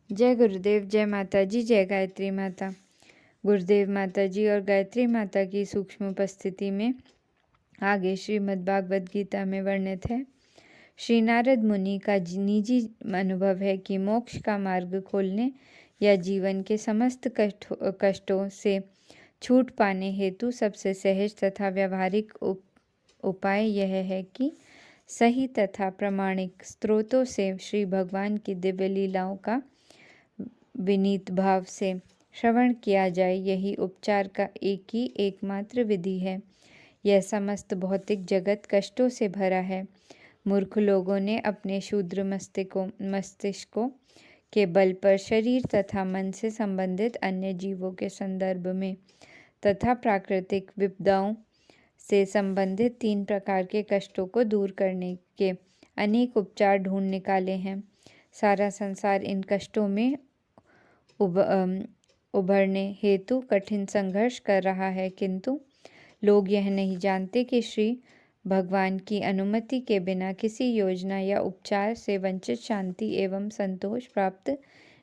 जय गुरुदेव, जय माता जी, जय गायत्री माता। गुरुदेव माता जी और गायत्री माता की सूक्ष्म उपस्थिति में आगे श्रीमद् भागवत गीता में वर्णित है। श्री नारद मुनि का निजी अनुभव है कि मोक्ष का मार्ग खोलने या जीवन के समस्त कष्टों से छूट पाने हेतु सबसे सहज तथा व्यावहारिक उपाय यह है कि सही तथा प्रामाणिक स्रोतों से श्री भगवान की दिव्य लीलाओं का विनीत भाव से श्रवण किया जाए। यही उपचार का एक ही एकमात्र विधि है। यह समस्त भौतिक जगत कष्टों से भरा है। मूर्ख लोगों ने अपने शूद्र मस्तिष्कों के बल पर शरीर तथा मन से संबंधित अन्य जीवों के संदर्भ में तथा प्राकृतिक विपदाओं से संबंधित 3 प्रकार के कष्टों को दूर करने के अनेक उपचार ढूंढ निकाले हैं। सारा संसार इन कष्टों में उभरने हेतु कठिन संघर्ष कर रहा है, किंतु लोग यह नहीं जानते कि श्री भगवान की अनुमति के बिना किसी योजना या उपचार से वंचित शांति एवं संतोष प्राप्त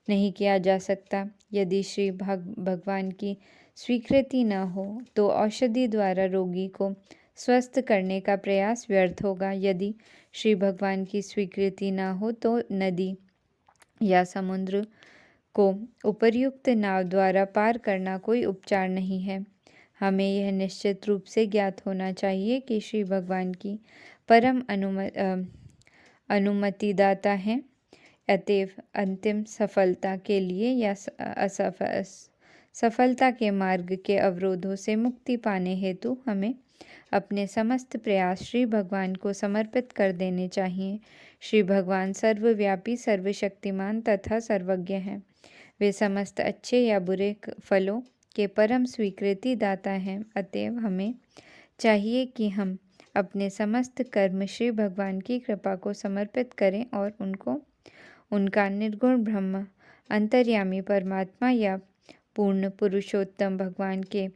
नहीं किया जा सकता। यदि श्री भगवान की स्वीकृति न हो तो औषधि द्वारा रोगी को स्वस्थ करने का प्रयास व्यर्थ होगा। यदि श्री भगवान की स्वीकृति न हो तो नदी या समुद्र को उपर्युक्त नाव द्वारा पार करना कोई उपचार नहीं है। हमें यह निश्चित रूप से ज्ञात होना चाहिए कि श्री भगवान की परम अनुमतिदाता हैं। अतएव अंतिम सफलता के लिए या सफलता के मार्ग के अवरोधों से मुक्ति पाने हेतु हमें अपने समस्त प्रयास श्री भगवान को समर्पित कर देने चाहिए। श्री भगवान सर्वव्यापी, सर्वशक्तिमान तथा सर्वज्ञ हैं। वे समस्त अच्छे या बुरे फलों के परम स्वीकृति दाता हैं। अतएव हमें चाहिए कि हम अपने समस्त कर्म श्री भगवान की कृपा को समर्पित करें और उनको उनका निर्गुण ब्रह्म, अंतर्यामी परमात्मा या पूर्ण पुरुषोत्तम भगवान के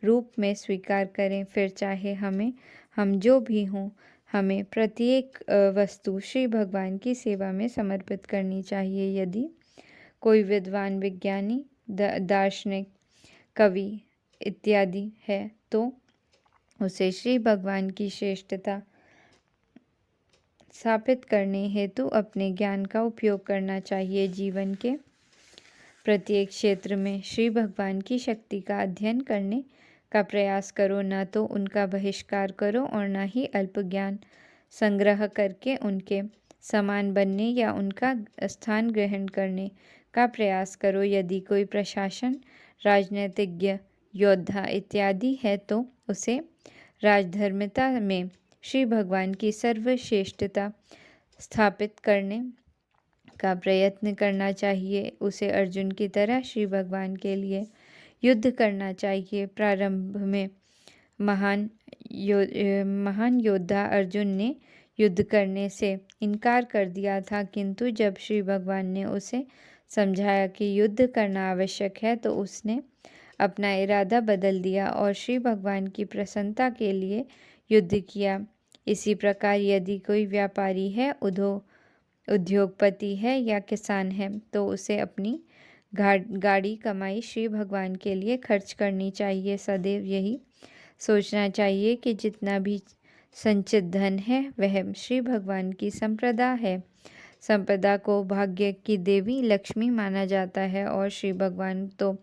रूप में स्वीकार करें। फिर चाहे हम जो भी हों, हमें प्रत्येक वस्तु श्री भगवान की सेवा में समर्पित करनी चाहिए। यदि कोई विद्वान, विज्ञानी, दार्शनिक, कवि इत्यादि है तो उसे श्री भगवान की श्रेष्ठता स्थापित करने हेतु अपने ज्ञान का उपयोग करना चाहिए। जीवन के प्रत्येक क्षेत्र में श्री भगवान की शक्ति का अध्ययन करने का प्रयास करो, न तो उनका बहिष्कार करो और न ही अल्प ज्ञान संग्रह करके उनके समान बनने या उनका स्थान ग्रहण करने का प्रयास करो। यदि कोई प्रशासन, राजनीतिज्ञ, योद्धा इत्यादि है तो उसे राजधर्मिता में श्री भगवान की सर्वश्रेष्ठता स्थापित करने का प्रयत्न करना चाहिए। उसे अर्जुन की तरह श्री भगवान के लिए युद्ध करना चाहिए। प्रारंभ में महान योद्धा अर्जुन ने युद्ध करने से इनकार कर दिया था, किंतु जब श्री भगवान ने उसे समझाया कि युद्ध करना आवश्यक है तो उसने अपना इरादा बदल दिया और श्री भगवान की प्रसन्नता के लिए युद्ध किया। इसी प्रकार यदि कोई व्यापारी है, उद्योगपति है या किसान है तो उसे अपनी गाड़ी कमाई श्री भगवान के लिए खर्च करनी चाहिए। सदैव यही सोचना चाहिए कि जितना भी संचित धन है वह श्री भगवान की संपदा है। संपदा को भाग्य की देवी लक्ष्मी माना जाता है और श्री भगवान तो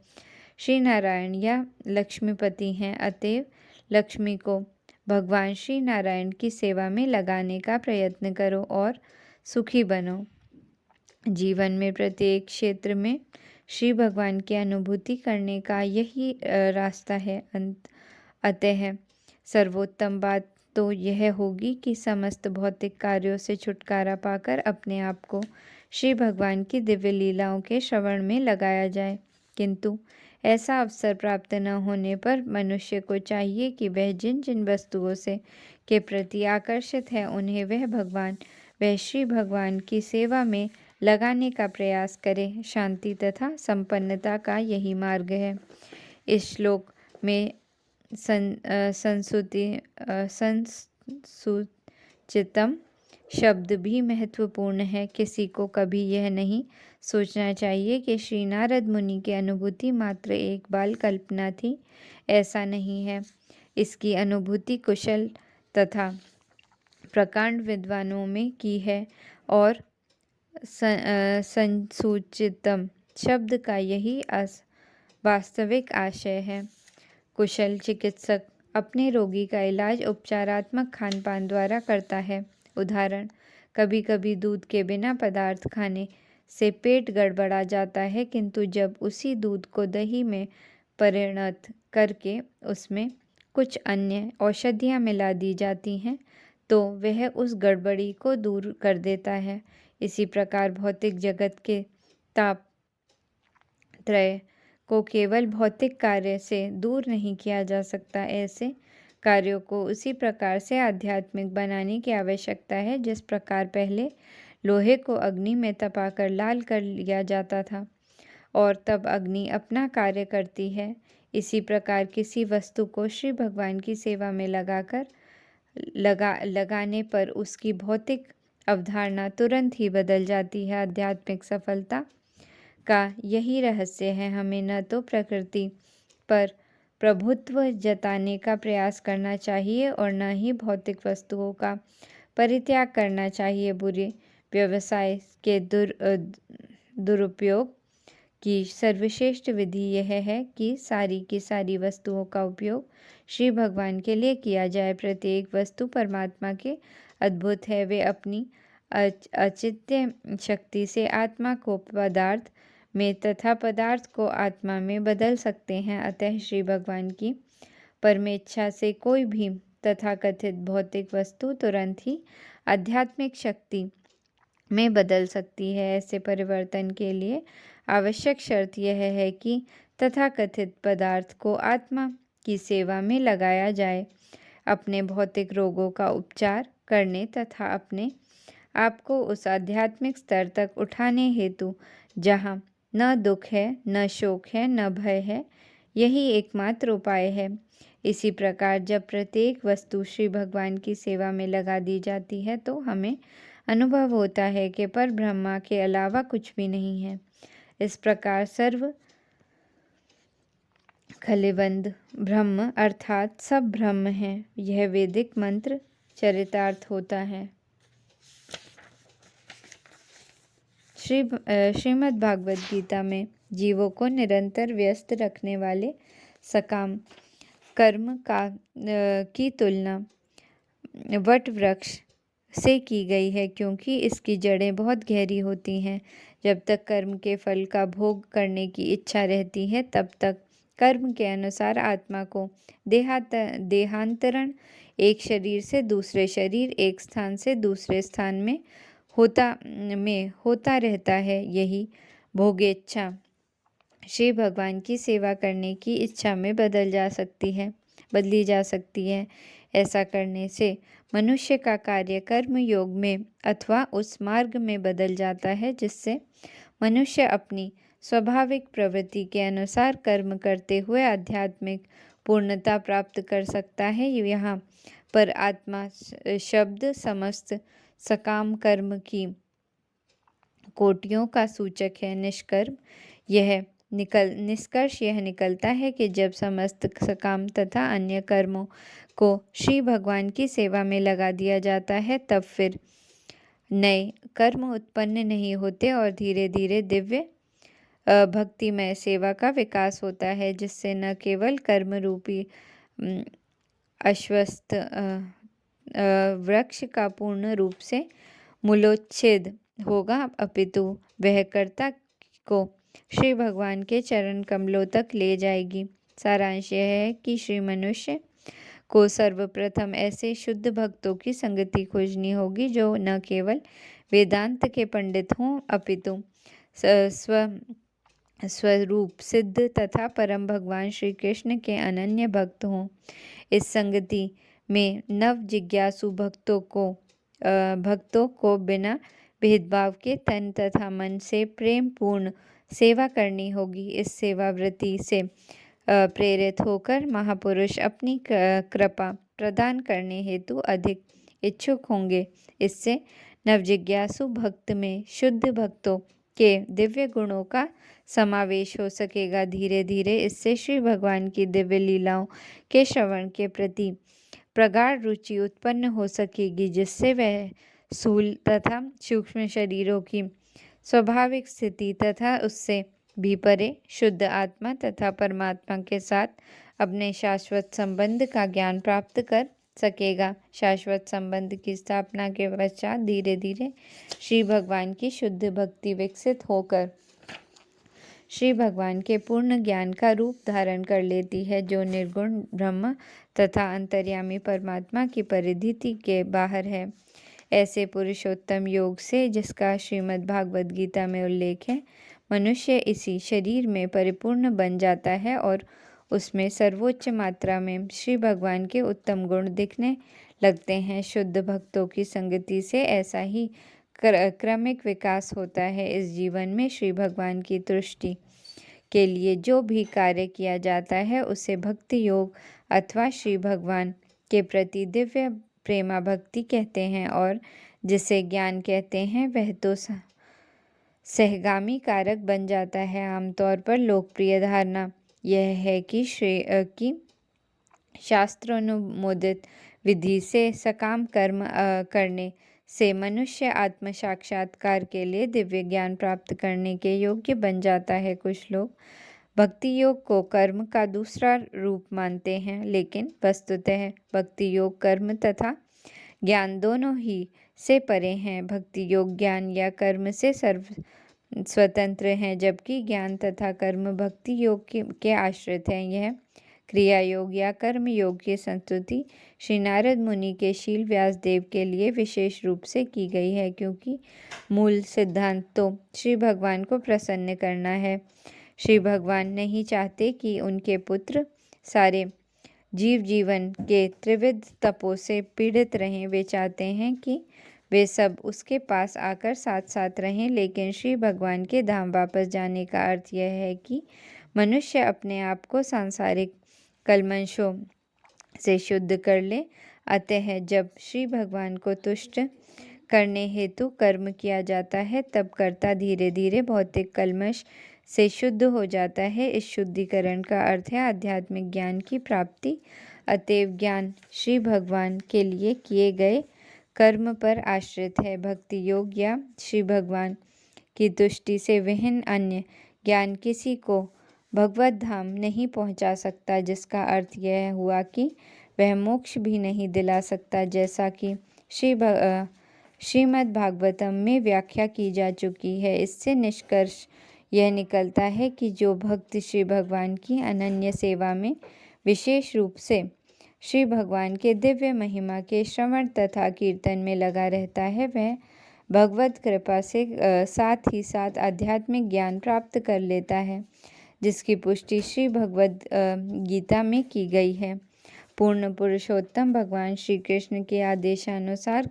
श्री नारायण या लक्ष्मीपति हैं। अतएव लक्ष्मी को भगवान श्री नारायण की सेवा में लगाने का प्रयत्न करो और सुखी बनो। जीवन में प्रत्येक क्षेत्र में श्री भगवान की अनुभूति करने का यही रास्ता है। अतः सर्वोत्तम बात तो यह होगी कि समस्त भौतिक कार्यों से छुटकारा पाकर अपने आप को श्री भगवान की दिव्य लीलाओं के श्रवण में लगाया जाए। किंतु ऐसा अवसर प्राप्त न होने पर मनुष्य को चाहिए कि वह जिन जिन वस्तुओं से के प्रति आकर्षित है उन्हें वह श्री भगवान की सेवा में लगाने का प्रयास करे। शांति तथा संपन्नता का यही मार्ग है। इस श्लोक में संसूचितम शब्द भी महत्वपूर्ण है। किसी को कभी यह नहीं सोचना चाहिए कि श्री नारद मुनि की अनुभूति मात्र एक बाल कल्पना थी। ऐसा नहीं है। इसकी अनुभूति कुशल तथा प्रकांड विद्वानों में की है और संसूचितम शब्द का यही वास्तविक आशय है। कुशल चिकित्सक अपने रोगी का इलाज उपचारात्मक खान पान द्वारा करता है। उदाहरण, कभी कभी दूध के बिना पदार्थ खाने से पेट गड़बड़ा जाता है, किंतु जब उसी दूध को दही में परिणत करके उसमें कुछ अन्य औषधियाँ मिला दी जाती हैं तो वह उस गड़बड़ी को दूर कर देता है। इसी प्रकार भौतिक जगत के ताप त्रय को केवल भौतिक कार्य से दूर नहीं किया जा सकता। ऐसे कार्यों को उसी प्रकार से आध्यात्मिक बनाने की आवश्यकता है जिस प्रकार पहले लोहे को अग्नि में तपाकर लाल कर लिया जाता था और तब अग्नि अपना कार्य करती है। इसी प्रकार किसी वस्तु को श्री भगवान की सेवा में लगाने पर उसकी भौतिक अवधारणा तुरंत ही बदल जाती है। आध्यात्मिक सफलता का यही रहस्य है। हमें न तो प्रकृति पर प्रभुत्व जताने का प्रयास करना चाहिए और न ही भौतिक वस्तुओं का परित्याग करना चाहिए। बुरे व्यवसाय के दुरुपयोग की सर्वश्रेष्ठ विधि यह है कि सारी की सारी वस्तुओं का उपयोग श्री भगवान के लिए किया जाए। प्रत्येक वस्तु परमात्मा के अद्भुत है। वे अपनी अचित्य शक्ति से आत्मा को पदार्थ में तथा पदार्थ को आत्मा में बदल सकते हैं। अतः श्री भगवान की परमेच्छा से कोई भी तथाकथित भौतिक वस्तु तुरंत ही आध्यात्मिक शक्ति में बदल सकती है। ऐसे परिवर्तन के लिए आवश्यक शर्त यह है कि तथाकथित पदार्थ को आत्मा की सेवा में लगाया जाए। अपने भौतिक रोगों का उपचार करने तथा अपने आप को उस आध्यात्मिक स्तर तक उठाने हेतु जहाँ न दुख है, न शोक है, न भय है, यही एकमात्र उपाय है। इसी प्रकार जब प्रत्येक वस्तु श्री भगवान की सेवा में लगा दी जाती है तो हमें अनुभव होता है कि पर ब्रह्मा के अलावा कुछ भी नहीं है। इस प्रकार सर्व खलिबंद ब्रह्म अर्थात सब ब्रह्म है, यह वैदिक मंत्र चरितार्थ होता है। श्रीमद् भागवत गीता में जीवों को निरंतर व्यस्त रखने वाले सकाम कर्म की तुलना वट वृक्ष से की गई है, क्योंकि इसकी जड़ें बहुत गहरी होती हैं। जब तक कर्म के फल का भोग करने की इच्छा रहती है तब तक कर्म के अनुसार आत्मा को देहांतरण, एक शरीर से दूसरे शरीर, एक स्थान से दूसरे स्थान में होता रहता है। यही भोगेच्छा श्री भगवान की सेवा करने की इच्छा में बदली जा सकती है। ऐसा करने से मनुष्य का कार्य कर्म योग में अथवा उस मार्ग में बदल जाता है जिससे मनुष्य अपनी स्वाभाविक प्रवृत्ति के अनुसार कर्म करते हुए आध्यात्मिक पूर्णता प्राप्त कर सकता है। यहाँ पर आत्मा शब्द समस्त सकाम कर्म की कोटियों का सूचक है। निष्कर्ष यह निकलता है कि जब समस्त सकाम तथा अन्य कर्मों को श्री भगवान की सेवा में लगा दिया जाता है तब फिर नए कर्म उत्पन्न नहीं होते और धीरे धीरे दिव्य भक्तिमय सेवा का विकास होता है, जिससे न केवल कर्म रूपी अश्वत्थ वृक्ष का पूर्ण रूप से मूलोच्छेद होगा, अपितु वह कर्ता को श्री भगवान के चरण कमलों तक ले जाएगी। सारांश यह है कि श्री मनुष्य को सर्वप्रथम ऐसे शुद्ध भक्तों की संगति खोजनी होगी जो न केवल वेदांत के पंडित हों अपितु स्वरूप सिद्ध तथा परम भगवान श्री कृष्ण के अनन्य भक्त हों। इस संगति में नव जिज्ञासु भक्तों को बिना भेदभाव के तन तथा मन से प्रेम पूर्ण सेवा करनी होगी। इस सेवा वृत्ति से प्रेरित होकर महापुरुष अपनी कृपा प्रदान करने हेतु अधिक इच्छुक होंगे। इससे नवजिज्ञासु भक्त में शुद्ध भक्तों के दिव्य गुणों का समावेश हो सकेगा। धीरे धीरे इससे श्री भगवान की दिव्य लीलाओं के श्रवण के प्रति प्रगाढ़ रुचि उत्पन्न हो सकेगी, जिससे वह स्थूल तथा सूक्ष्म शरीरों की स्वाभाविक स्थिति तथा उससे भी परे शुद्ध आत्मा तथा परमात्मा के साथ अपने शाश्वत संबंध का ज्ञान प्राप्त कर सकेगा। शाश्वत संबंध की स्थापना के पश्चात धीरे धीरे श्री भगवान की शुद्ध भक्ति विकसित होकर श्री भगवान के पूर्ण ज्ञान का रूप धारण कर लेती है, जो निर्गुण ब्रह्म तथा अंतर्यामी परमात्मा की परिधि के बाहर है। ऐसे पुरुषोत्तम योग से, जिसका श्रीमद् भागवत गीता में उल्लेख है, मनुष्य इसी शरीर में परिपूर्ण बन जाता है और उसमें सर्वोच्च मात्रा में श्री भगवान के उत्तम गुण दिखने लगते हैं। शुद्ध भक्तों की संगति से ऐसा ही क्रमिक विकास होता है। इस जीवन में श्री भगवान की तुष्टि के लिए जो भी कार्य किया जाता है उसे भक्ति योग अथवा श्री भगवान के प्रति दिव्य प्रेमा भक्ति कहते हैं, और जिसे ज्ञान कहते हैं वह तो सहगामी कारक बन जाता है। आमतौर पर लोकप्रिय धारणा यह है कि शास्त्रानुमोदित विधि से सकाम कर्म करने से मनुष्य आत्म साक्षात्कार के लिए दिव्य ज्ञान प्राप्त करने के योग्य बन जाता है। कुछ लोग भक्ति योग को कर्म का दूसरा रूप मानते हैं, लेकिन वस्तुतः भक्ति योग कर्म तथा ज्ञान दोनों ही से परे हैं। भक्ति योग ज्ञान या कर्म से स्वतंत्र हैं, जबकि ज्ञान तथा कर्म भक्ति योग के आश्रित हैं। यह क्रिया योग या कर्म योग की संस्तुति श्री नारद मुनि के शील व्यासदेव के लिए विशेष रूप से की गई है, क्योंकि मूल सिद्धांत तो श्री भगवान को प्रसन्न करना है। श्री भगवान नहीं चाहते कि उनके पुत्र सारे जीव जीवन के त्रिविध तपों से पीड़ित रहें। वे चाहते हैं कि वे सब उसके पास आकर साथ साथ रहें, लेकिन श्री भगवान के धाम वापस जाने का अर्थ यह है कि मनुष्य अपने आप को सांसारिक कलमशों से शुद्ध कर ले। अतः जब श्री भगवान को तुष्ट करने हेतु कर्म किया जाता है, तब कर्ता धीरे धीरे भौतिक कलमश से शुद्ध हो जाता है। इस शुद्धिकरण का अर्थ है आध्यात्मिक ज्ञान की प्राप्ति। अतएव ज्ञान श्री भगवान के लिए किए गए कर्म पर आश्रित है। भक्ति योग या श्री भगवान की तुष्टि से विहीन अन्य ज्ञान किसी को भगवत धाम नहीं पहुंचा सकता, जिसका अर्थ यह हुआ कि वह मोक्ष भी नहीं दिला सकता, जैसा कि श्रीमद् भागवतम में व्याख्या की जा चुकी है। इससे निष्कर्ष यह निकलता है कि जो भक्त श्री भगवान की अनन्य सेवा में विशेष रूप से श्री भगवान के दिव्य महिमा के श्रवण तथा कीर्तन में लगा रहता है, वह भगवत कृपा से साथ ही साथ आध्यात्मिक ज्ञान प्राप्त कर लेता है, जिसकी पुष्टि श्री भगवद गीता में की गई है। पूर्ण पुरुषोत्तम भगवान श्री कृष्ण के आदेशानुसार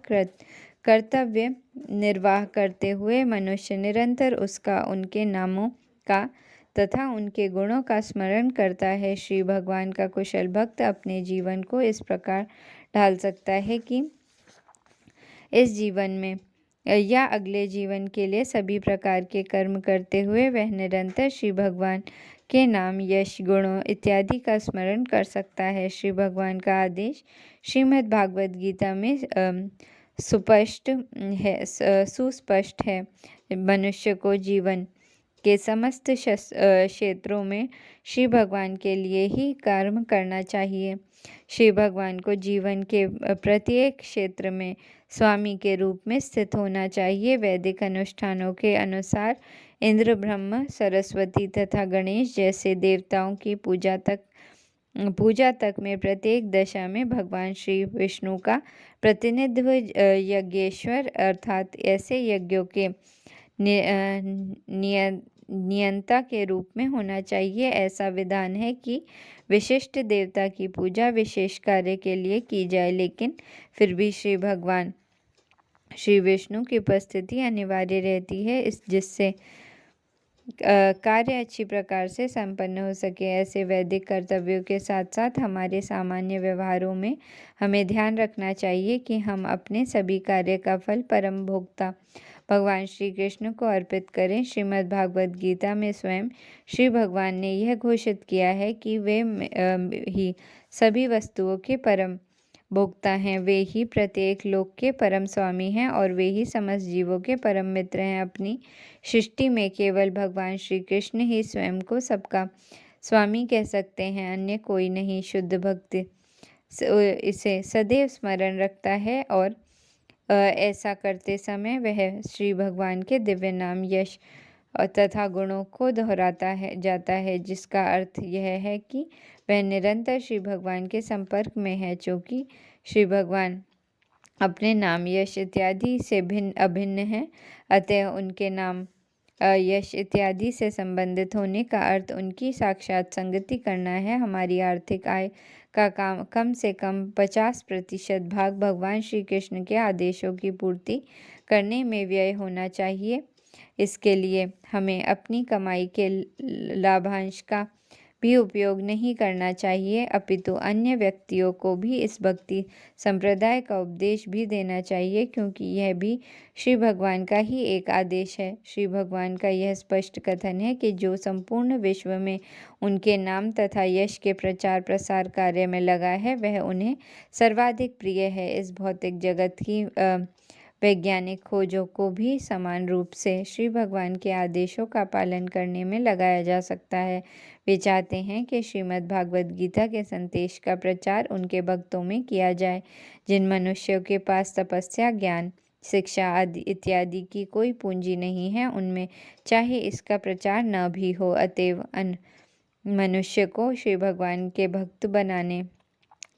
कर्तव्य निर्वाह करते हुए मनुष्य निरंतर उसका, उनके नामों का तथा उनके गुणों का स्मरण करता है। श्री भगवान का कुशल भक्त अपने जीवन को इस प्रकार ढाल सकता है कि इस जीवन में या अगले जीवन के लिए सभी प्रकार के कर्म करते हुए वह निरंतर श्री भगवान के नाम, यश, गुणों इत्यादि का स्मरण कर सकता है। श्री भगवान का आदेश श्रीमद् भागवत गीता में सुस्पष्ट है। मनुष्य को जीवन के समस्त क्षेत्रों में श्री भगवान के लिए ही कर्म करना चाहिए। श्री भगवान को जीवन के प्रत्येक क्षेत्र में स्वामी के रूप में स्थित होना चाहिए। वैदिक अनुष्ठानों के अनुसार इंद्र, ब्रह्म, सरस्वती तथा गणेश जैसे देवताओं की पूजा तक में प्रत्येक दशा में भगवान श्री विष्णु का प्रतिनिधित्व यज्ञेश्वर अर्थात ऐसे यज्ञों के नियंता के रूप में होना चाहिए। ऐसा विधान है कि विशिष्ट देवता की पूजा विशेष कार्य के लिए की जाए, लेकिन फिर भी श्री भगवान श्री विष्णु की उपस्थिति अनिवार्य रहती है, जिससे कार्य अच्छी प्रकार से संपन्न हो सके। ऐसे वैदिक कर्तव्यों के साथ साथ हमारे सामान्य व्यवहारों में हमें ध्यान रखना चाहिए कि हम अपने सभी कार्य का फल परम भोक्ता भगवान श्री कृष्ण को अर्पित करें। श्रीमद् भागवत गीता में स्वयं श्री भगवान ने यह घोषित किया है कि वे ही सभी वस्तुओं के परम भोक्ता हैं, वे ही प्रत्येक लोक के परम स्वामी हैं और वे ही समस्त जीवों के परम मित्र हैं। अपनी सृष्टि में केवल भगवान श्री कृष्ण ही स्वयं को सबका स्वामी कह सकते हैं, अन्य कोई नहीं। शुद्ध भक्त इसे सदैव स्मरण रखता है और ऐसा करते समय वह श्री भगवान के दिव्य नाम, यश तथा गुणों को दोहराता जाता है, जिसका अर्थ यह है कि वह निरंतर श्री भगवान के संपर्क में है। चूँकि श्री भगवान अपने नाम, यश इत्यादि से अभिन्न है, अतः उनके नाम, यश इत्यादि से संबंधित होने का अर्थ उनकी साक्षात संगति करना है। हमारी आर्थिक आय का कम से कम 50% भाग भगवान श्री कृष्ण के आदेशों की पूर्ति करने में व्यय होना चाहिए। इसके लिए हमें अपनी कमाई के लाभांश का भी उपयोग नहीं करना चाहिए, अपितु अन्य व्यक्तियों को भी इस भक्ति संप्रदाय का उपदेश भी देना चाहिए, क्योंकि यह भी श्री भगवान का ही एक आदेश है। श्री भगवान का यह स्पष्ट कथन है कि जो संपूर्ण विश्व में उनके नाम तथा यश के प्रचार प्रसार कार्य में लगा है, वह उन्हें सर्वाधिक प्रिय है। इस भौतिक जगत की वैज्ञानिक खोजों को भी समान रूप से श्री भगवान के आदेशों का पालन करने में लगाया जा सकता है। वे चाहते हैं कि श्रीमद् भागवत गीता के संदेश का प्रचार उनके भक्तों में किया जाए। जिन मनुष्यों के पास तपस्या, ज्ञान, शिक्षा आदि इत्यादि की कोई पूंजी नहीं है, उनमें चाहे इसका प्रचार न भी हो, अतएव मनुष्य को श्री भगवान के भक्त बनाने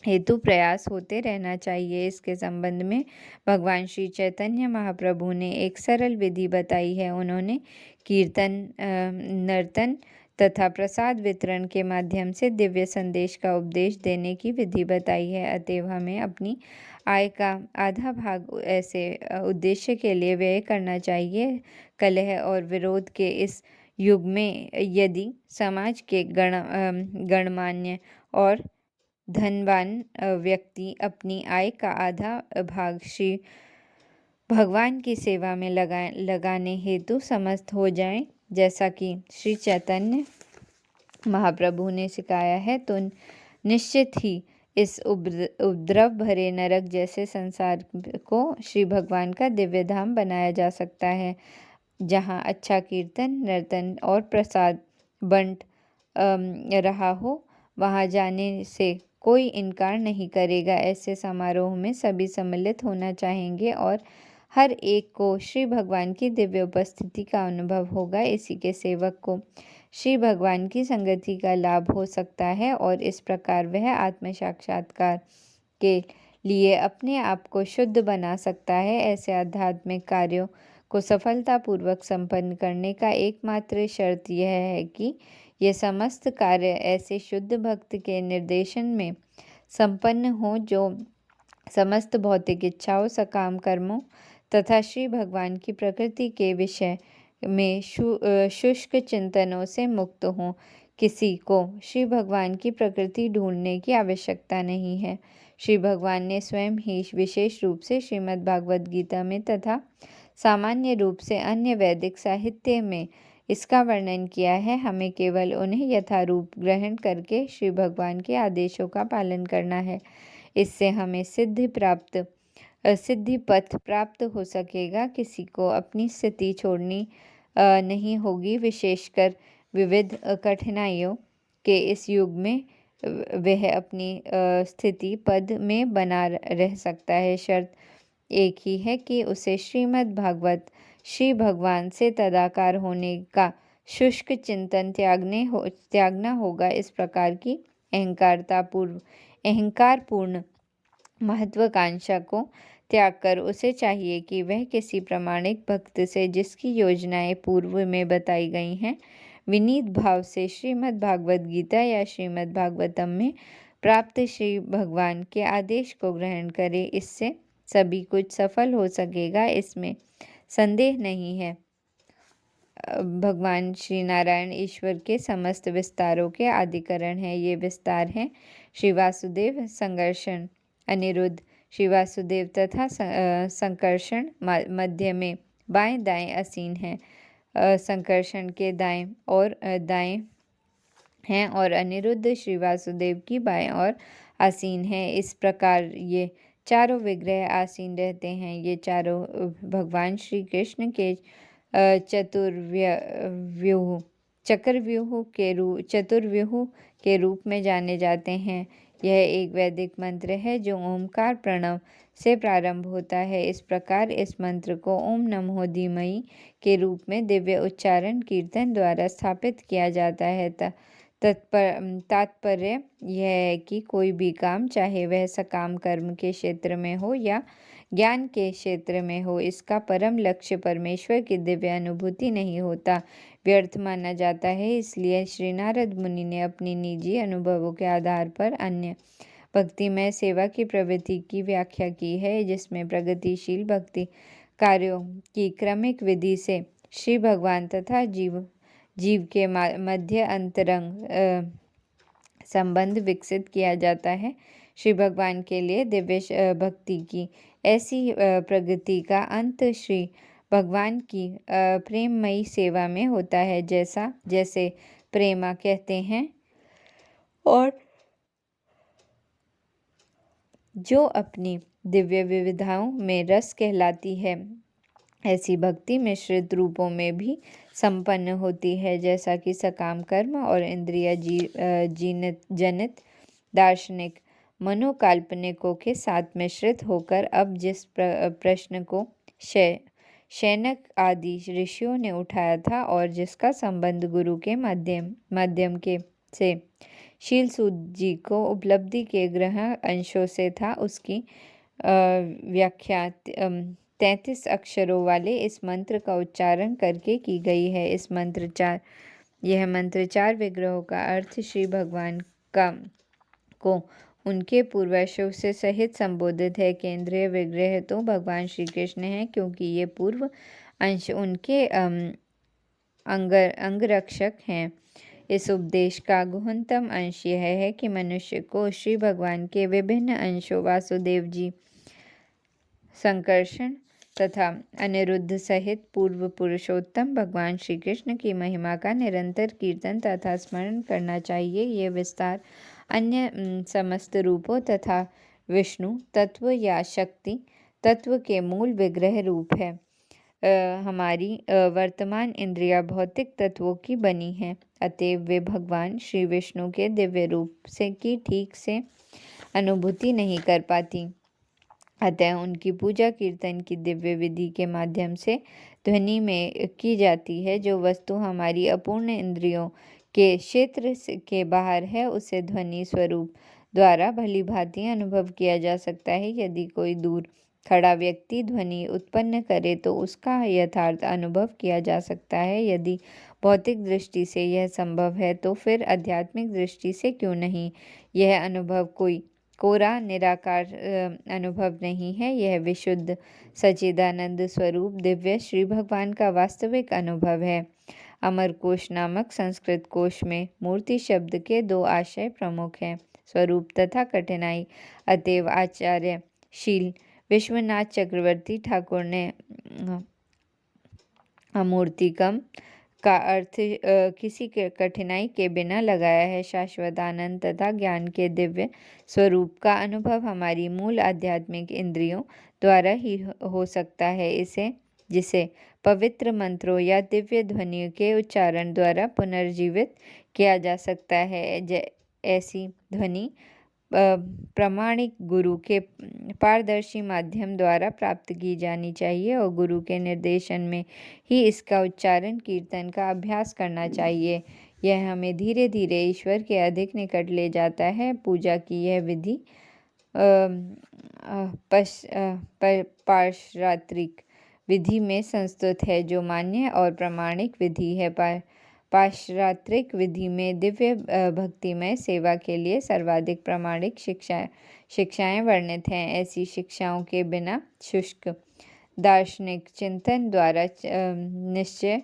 हेतु प्रयास होते रहना चाहिए। इसके संबंध में भगवान श्री चैतन्य महाप्रभु ने एक सरल विधि बताई है। उन्होंने कीर्तन, नर्तन तथा प्रसाद वितरण के माध्यम से दिव्य संदेश का उपदेश देने की विधि बताई है। अतएव हमें अपनी आय का आधा भाग ऐसे उद्देश्य के लिए व्यय करना चाहिए। कलह और विरोध के इस युग में यदि समाज के गणमान्य और धनवान व्यक्ति अपनी आय का आधा भाग श्री भगवान की सेवा में लगाने हेतु समर्थ हो जाएं, जैसा कि श्री चैतन्य महाप्रभु ने सिखाया है, तो निश्चित ही इस उपद्रव भरे नरक जैसे संसार को श्री भगवान का दिव्य धाम बनाया जा सकता है, जहाँ अच्छा कीर्तन, नर्तन और प्रसाद बंट रहा हो। वहाँ जाने से कोई इनकार नहीं करेगा। ऐसे समारोह में सभी सम्मिलित होना चाहेंगे और हर एक को श्री भगवान की दिव्य उपस्थिति का अनुभव होगा। इसी के सेवक को श्री भगवान की संगति का लाभ हो सकता है और इस प्रकार वह आत्म साक्षात्कार के लिए अपने आप को शुद्ध बना सकता है। ऐसे आध्यात्मिक कार्यों को सफलतापूर्वक संपन्न करने का एकमात्र शर्त यह है कि ये समस्त कार्य ऐसे शुद्ध भक्त के निर्देशन में संपन्न हो जो समस्त भौतिक इच्छाओं, सकाम कर्मों तथा श्री भगवान की प्रकृति के विषय में शुष्क चिंतनों से मुक्त हों। किसी को श्री भगवान की प्रकृति ढूंढने की आवश्यकता नहीं है। श्री भगवान ने स्वयं ही विशेष रूप से श्रीमद् भागवत गीता में तथा सामान्य रूप से अन्य वैदिक साहित्य में इसका वर्णन किया है। हमें केवल उन्हें यथारूप ग्रहण करके श्री भगवान के आदेशों का पालन करना है। इससे हमें सिद्धि पथ प्राप्त हो सकेगा। किसी को अपनी स्थिति छोड़नी नहीं होगी, विशेषकर विविध कठिनाइयों के इस युग में वह अपनी स्थिति पद में बना रह सकता है। शर्त एक ही है कि उसे श्रीमद् भागवत श्री भगवान से तदाकार होने का शुष्क चिंतन त्यागना होगा। इस प्रकार की अहंकारपूर्ण महत्वाकांक्षा को त्याग कर उसे चाहिए कि वह किसी प्रामाणिक भक्त से, जिसकी योजनाएं पूर्व में बताई गई हैं, विनीत भाव से श्रीमद् भागवत गीता या श्रीमद् भागवतम में प्राप्त श्री भगवान के आदेश को ग्रहण करे। इससे सभी कुछ सफल हो सकेगा, इसमें संदेह नहीं है। भगवान श्री नारायण ईश्वर के समस्त विस्तारों के आदिकरण हैं। ये विस्तार हैं श्री वासुदेव, संकर्षण, अनिरुद्ध, श्री वासुदेव तथा संकर्षण मध्य में बाएं दाएं आसीन हैं। संकर्षण के दाएं हैं और अनिरुद्ध श्री वासुदेव की बाएं और आसीन हैं। इस प्रकार ये चारों विग्रह आसीन रहते हैं। ये चारों भगवान श्री कृष्ण के चतुर्व्यूह के रूप में जाने जाते हैं। यह एक वैदिक मंत्र है जो ओमकार प्रणव से प्रारंभ होता है। इस प्रकार इस मंत्र को ओम नमो धीमहि के रूप में दिव्य उच्चारण कीर्तन द्वारा स्थापित किया जाता है। तात्पर्य यह है कि कोई भी काम, चाहे वह सकाम कर्म के क्षेत्र में हो या ज्ञान के क्षेत्र में हो, इसका परम लक्ष्य परमेश्वर की दिव्य अनुभूति नहीं होता, व्यर्थ माना जाता है। इसलिए श्री नारद मुनि ने अपनी निजी अनुभवों के आधार पर अन्य भक्तिमय सेवा की प्रवृत्ति की व्याख्या की है, जिसमें प्रगतिशील भक्ति कार्यों की क्रमिक विधि से श्री भगवान तथा जीव के मध्य अंतरंग संबंध विकसित किया जाता है। श्री भगवान के लिए दिव्य भक्ति की ऐसी प्रगति का अंत श्री भगवान की प्रेममयी सेवा में होता है, जैसे प्रेमा कहते हैं, और जो अपनी दिव्य विविधाओं में रस कहलाती है, ऐसी भक्ति मिश्रित रूपों में भी संपन्न होती है, जैसा कि सकाम कर्म और इंद्रिय जनित दार्शनिक मनोकाल्पनिकों के साथ मिश्रित होकर अब जिस प्रश्न को शैनक आदि ऋषियों ने उठाया था और जिसका संबंध गुरु के माध्यम के से शीलसूत जी को उपलब्धि के ग्रह अंशों से था, उसकी व्याख्या 33 अक्षरों वाले इस मंत्र का उच्चारण करके की गई है। यह मंत्र चार विग्रहों का अर्थ श्री भगवान को उनके पूर्वाश्रव से सहित संबोधित है। केंद्रीय विग्रह तो भगवान श्री कृष्ण हैं, क्योंकि ये पूर्व अंश उनके अंगरक्षक हैं। इस उपदेश का गहनतम अंश यह है कि मनुष्य को श्री भगवान के विभिन्न अंशों वासुदेव जी, संकर्षण तथा अनिरुद्ध सहित पूर्व पुरुषोत्तम भगवान श्री कृष्ण की महिमा का निरंतर कीर्तन तथा स्मरण करना चाहिए। ये विस्तार अन्य समस्त रूपों तथा विष्णु तत्व या शक्ति तत्व के मूल विग्रह रूप है। हमारी वर्तमान इंद्रिया भौतिक तत्वों की बनी है, अतएव वे भगवान श्री विष्णु के दिव्य रूप से की ठीक से अनुभूति नहीं कर पाती। अतः उनकी पूजा कीर्तन की दिव्य विधि के माध्यम से ध्वनि में की जाती है। जो वस्तु हमारी अपूर्ण इंद्रियों के क्षेत्र के बाहर है, उसे ध्वनि स्वरूप द्वारा भली भांति अनुभव किया जा सकता है। यदि कोई दूर खड़ा व्यक्ति ध्वनि उत्पन्न करे तो उसका यथार्थ अनुभव किया जा सकता है। यदि भौतिक दृष्टि से यह संभव है, तो फिर आध्यात्मिक दृष्टि से क्यों नहीं? यह अनुभव कोई कोरा निराकार अनुभव नहीं है, यह विशुद्ध सच्चिदानंद स्वरूप दिव्य श्री भगवान का वास्तविक अनुभव है। अमरकोश नामक संस्कृत कोश में मूर्ति शब्द के दो आशय प्रमुख हैं, स्वरूप तथा कठिनाई। अतएव आचार्य शील विश्वनाथ चक्रवर्ती ठाकुर ने अमूर्तिकम का अर्थ किसी कठिनाई के बिना लगाया है। शाश्वत आनंद तथा ज्ञान के दिव्य स्वरूप का अनुभव हमारी मूल आध्यात्मिक इंद्रियों द्वारा ही हो सकता है। जिसे पवित्र मंत्रों या दिव्य ध्वनियों के उच्चारण द्वारा पुनर्जीवित किया जा सकता है। ऐसी ध्वनि प्रामाणिक गुरु के पारदर्शी माध्यम द्वारा प्राप्त की जानी चाहिए और गुरु के निर्देशन में ही इसका उच्चारण कीर्तन का अभ्यास करना चाहिए। यह हमें धीरे धीरे ईश्वर के अधिक निकट ले जाता है। पूजा की यह विधि पाशरात्रिक विधि में संस्तुत है, जो मान्य और प्रामाणिक विधि है। पाशरात्रिक विधि में दिव्य भक्तिमय सेवा के लिए सर्वाधिक प्रामाणिक शिक्षाएं वर्णित हैं। ऐसी शिक्षाओं के बिना शुष्क दार्शनिक चिंतन द्वारा निश्चय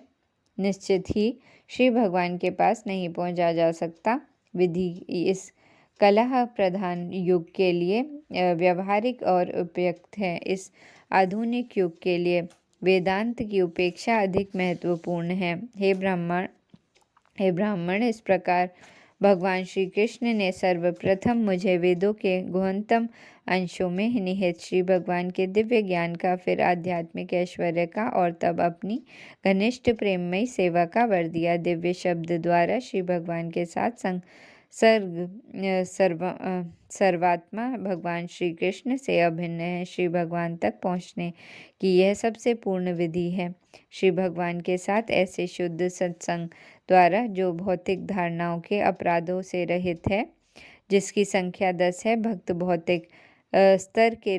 निश्चित ही श्री भगवान के पास नहीं पहुंचा जा सकता। विधि इस कलह प्रधान युग के लिए व्यवहारिक और उपयुक्त है। इस आधुनिक युग के लिए वेदांत की उपेक्षा अधिक महत्वपूर्ण है। हे ब्राह्मण, इस प्रकार भगवान श्री कृष्ण ने सर्वप्रथम मुझे वेदों के गुहनतम अंशों में निहित श्री भगवान के दिव्य ज्ञान का, फिर आध्यात्मिक ऐश्वर्य का और तब अपनी घनिष्ठ प्रेममयी सेवा का वर दिया। दिव्य शब्द द्वारा श्री भगवान के साथ सर्वात्मा भगवान श्री कृष्ण से अभिन्न है। श्री भगवान तक पहुँचने की यह सबसे पूर्ण विधि है। श्री भगवान के साथ ऐसे शुद्ध सत्संग द्वारा जो भौतिक धारणाओं के अपराधों से रहित है, जिसकी संख्या 10 है, भक्त भौतिक स्तर के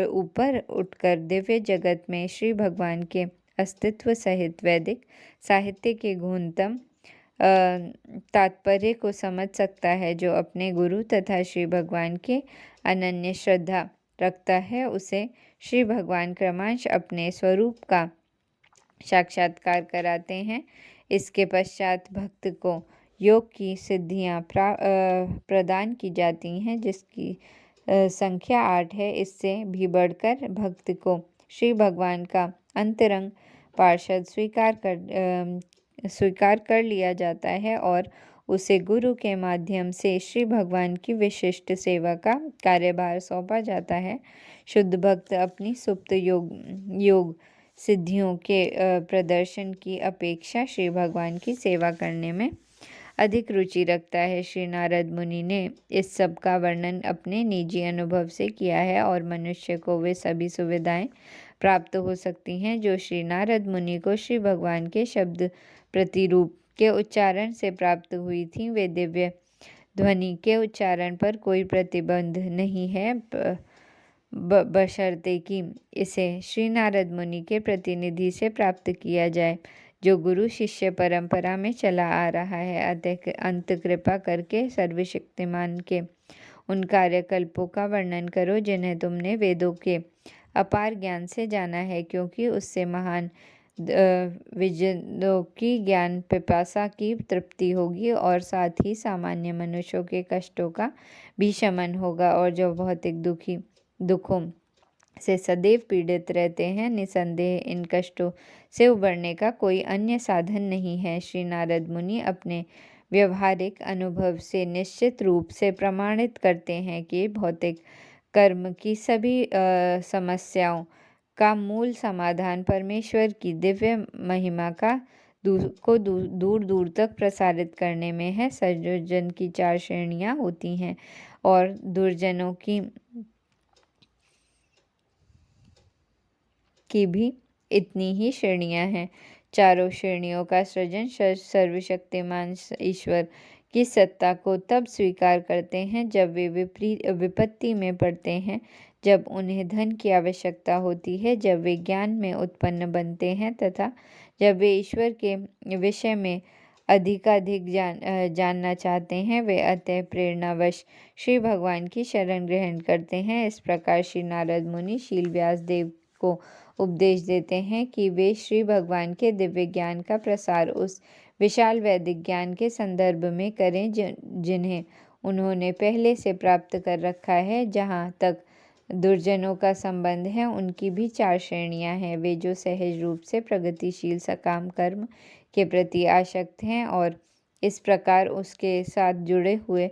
ऊपर उठकर दिव्य जगत में श्री भगवान के अस्तित्व सहित वैदिक साहित्य के गुणतम तात्पर्य को समझ सकता है। जो अपने गुरु तथा श्री भगवान के अनन्य श्रद्धा रखता है, उसे श्री भगवान क्रमशः अपने स्वरूप का साक्षात्कार कराते हैं। इसके पश्चात भक्त को योग की सिद्धियां प्रदान की जाती हैं, जिसकी संख्या 8 है। इससे भी बढ़कर भक्त को श्री भगवान का अंतरंग पार्षद स्वीकार कर लिया जाता है और उसे गुरु के माध्यम से श्री भगवान की विशिष्ट सेवा का कार्यभार सौंपा जाता है। शुद्ध भक्त अपनी सुप्त योग सिद्धियों के प्रदर्शन की अपेक्षा श्री भगवान की सेवा करने में अधिक रुचि रखता है। श्री नारद मुनि ने इस सब का वर्णन अपने निजी अनुभव से किया है और मनुष्य को वे सभी सुविधाएं प्राप्त हो सकती हैं जो श्री नारद मुनि को श्री भगवान के शब्द प्रतिरूप के उच्चारण से प्राप्त हुई थी। वे दिव्य ध्वनि के उच्चारण पर कोई प्रतिबंध नहीं है, बशर्ते कि इसे श्री नारद मुनि के प्रतिनिधि से प्राप्त किया जाए, जो गुरु शिष्य परंपरा में चला आ रहा है। अतः अंत कृपा करके सर्वशक्तिमान के उन कार्यकल्पों का वर्णन करो जिन्हें तुमने वेदों के अपार ज्ञान से जाना है, क्योंकि उससे महान विजनों की ज्ञान पिपासा की तृप्ति होगी और साथ ही सामान्य मनुष्यों के कष्टों का भी शमन होगा। और जो भौतिक दुखों से सदैव पीड़ित रहते हैं, निसंदेह इन कष्टों से उबरने का कोई अन्य साधन नहीं है। श्री नारद मुनि अपने व्यवहारिक अनुभव से निश्चित रूप से प्रमाणित करते हैं कि भौतिक कर्म की सभी समस्याओं का मूल समाधान परमेश्वर की दिव्य महिमा का दूर दूर तक प्रसारित करने में है। सज्जन की 4 श्रेणियां होती हैं और दुर्जनों की भी इतनी ही श्रेणियां हैं। चारों श्रेणियों का सृजन सर्वशक्तिमान ईश्वर की सत्ता को तब स्वीकार करते हैं जब वे विपत्ति में पड़ते हैं, जब उन्हें धन की आवश्यकता होती है, जब वे ज्ञान में उत्पन्न बनते हैं तथा जब वे ईश्वर के विषय में अधिकाधिक जानना चाहते हैं। वे अतः प्रेरणावश श्री भगवान की शरण ग्रहण करते हैं। इस प्रकार श्री नारद मुनि शील व्यास देव को उपदेश देते हैं कि वे श्री भगवान के दिव्य ज्ञान का प्रसार उस विशाल वैदिक ज्ञान के संदर्भ में करें जिन्हें उन्होंने पहले से प्राप्त कर रखा है। जहाँ तक दुर्जनों का संबंध है, उनकी भी 4 श्रेणियां हैं। वे जो सहज रूप से प्रगतिशील सकाम कर्म के प्रति आसक्त हैं और इस प्रकार उसके साथ जुड़े हुए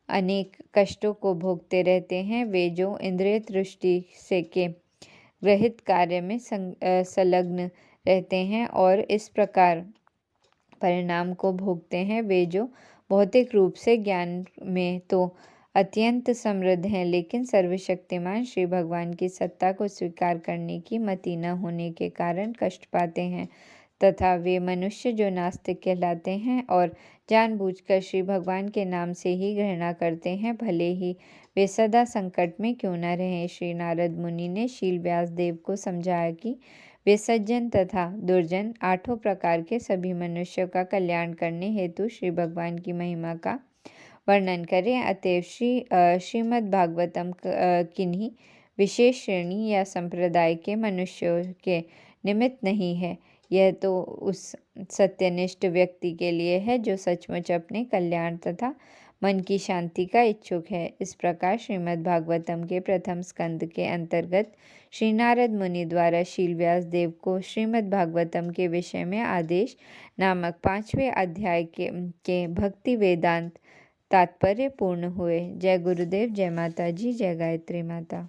अनेक कष्टों को भोगते रहते हैं। वे जो इंद्रिय दृष्टि से के रहित कार्य में संलग्न रहते हैं और इस प्रकार परिणाम को भोगते हैं। वे जो भौतिक रूप से ज्ञान में तो अत्यंत समृद्ध हैं, लेकिन सर्वशक्तिमान श्री भगवान की सत्ता को स्वीकार करने की मति न होने के कारण कष्ट पाते हैं। तथा वे मनुष्य जो नास्तिक कहलाते हैं और जानबूझकर श्री भगवान के नाम से ही घृणा करते हैं, भले ही वे सदा संकट में क्यों न रहें। श्री नारद मुनि ने शील व्यास देव को समझाया कि वे सज्जन तथा दुर्जन 8 प्रकार के सभी मनुष्यों का कल्याण करने हेतु श्री भगवान की महिमा का वर्णन करें। अतएव श्रीमद् भागवतम किन्हीं विशेष श्रेणी या संप्रदाय के मनुष्यों के निमित्त नहीं है। यह तो उस सत्यनिष्ठ व्यक्ति के लिए है जो सचमुच अपने कल्याण तथा मन की शांति का इच्छुक है। इस प्रकार श्रीमद् भागवतम के प्रथम स्कंद के अंतर्गत श्री नारद मुनि द्वारा शील व्यास देव को श्रीमद् भागवतम के विषय में आदेश नामक 5वें अध्याय के भक्ति वेदांत तात्पर्य पूर्ण हुए। जय गुरुदेव, जय माता जी, जय गायत्री माता।